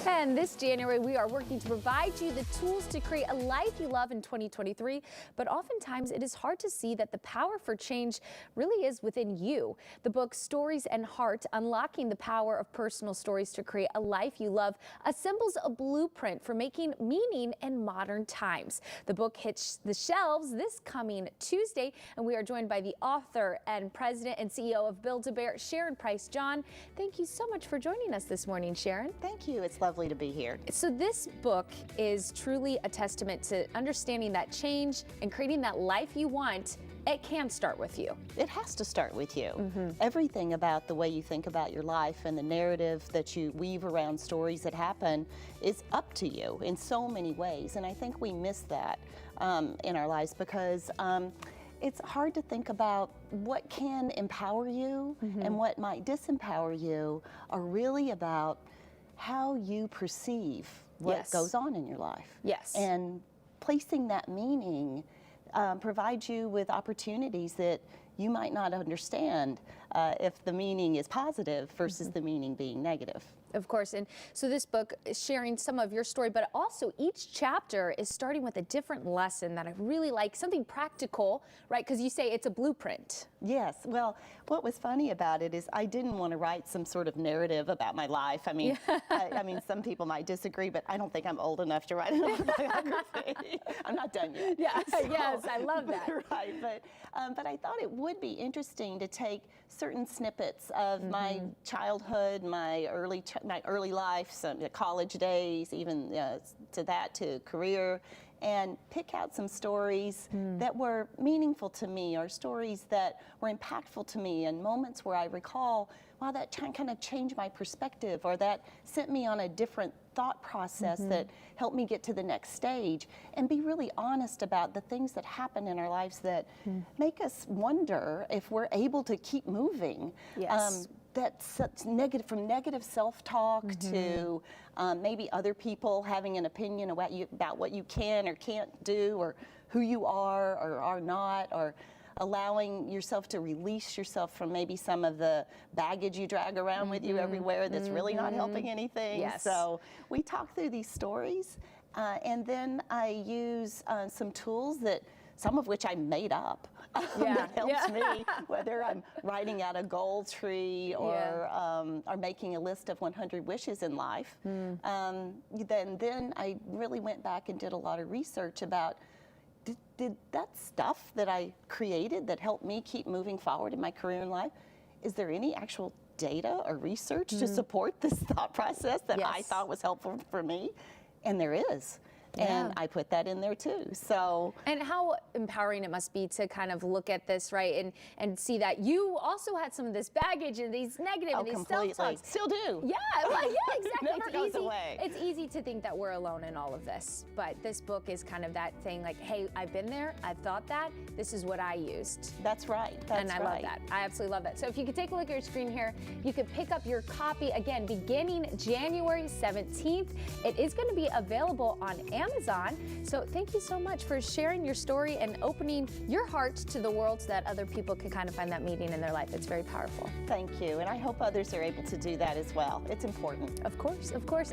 And this January, we are working to provide you the tools to create a life you love in 2023. But oftentimes, it is hard to see that the power for change really is within you. The book Stories and Heart, Unlocking the Power of Personal Stories to Create a Life You Love, assembles a blueprint for making meaning in modern times. The book hits the shelves this coming Tuesday, and we are joined by the author and president and CEO of Build-A-Bear, Sharon Price John. Thank you so much for joining us this morning, Sharon. Thank you. It's lovely to be here. So this book is truly a testament to understanding that change and creating that life you want. It can start with you. It has to start with you. Everything about the way you think about your life and the narrative that you weave around stories that happen is up to you in so many ways. And I think we miss that in our lives because it's hard to think about what can empower you and what might disempower you are really about how you perceive what goes on in your life. And placing that meaning provides you with opportunities that you might not understand if the meaning is positive versus the meaning being negative. Of course, and so this book is sharing some of your story, but also each chapter is starting with a different lesson that I really like, something practical, right? Because you say it's a blueprint. Yes, well, what was funny about it is I didn't want to write some sort of narrative about my life. I mean, I mean, some people might disagree, but I don't think I'm old enough to write an autobiography. I'm not done yet. Yes, I love that. Right, but I thought it would be interesting to take certain snippets of my childhood, my early life, some college days, even to career, and pick out some stories that were meaningful to me, or stories that were impactful to me, and moments where I recall, wow, that kind of changed my perspective, or that sent me on a different thought process that helped me get to the next stage, and be really honest about the things that happen in our lives that make us wonder if we're able to keep moving. That's negative, from negative self-talk to maybe other people having an opinion about what you can or can't do, or who you are or are not, or allowing yourself to release yourself from maybe some of the baggage you drag around with you everywhere that's really not helping anything. So we talk through these stories, and then I use some tools that some of which I made up that helps me, whether I'm writing out a goal tree or making a list of 100 wishes in life. Then I really went back and did a lot of research about, did that stuff that I created that helped me keep moving forward in my career and life, is there any actual data or research to support this thought process that I thought was helpful for me? And there is. And I put that in there too. So, and how empowering it must be to kind of look at this, right, and see that you also had some of this baggage and these negative and these self-talks. Still do. Yeah, exactly. Never goes away. It's easy to think that we're alone in all of this, but this book is kind of that thing, like, hey, I've been there, I've thought that, this is what I used. That's right. And I love that. I absolutely love that. So if you could take a look at your screen here, you could pick up your copy again beginning January 17th. It is going to be available on Amazon. So thank you so much for sharing your story and opening your heart to the world so that other people can kind of find that meaning in their life. It's very powerful. Thank you. And I hope others are able to do that as well. It's important. Of course, of course.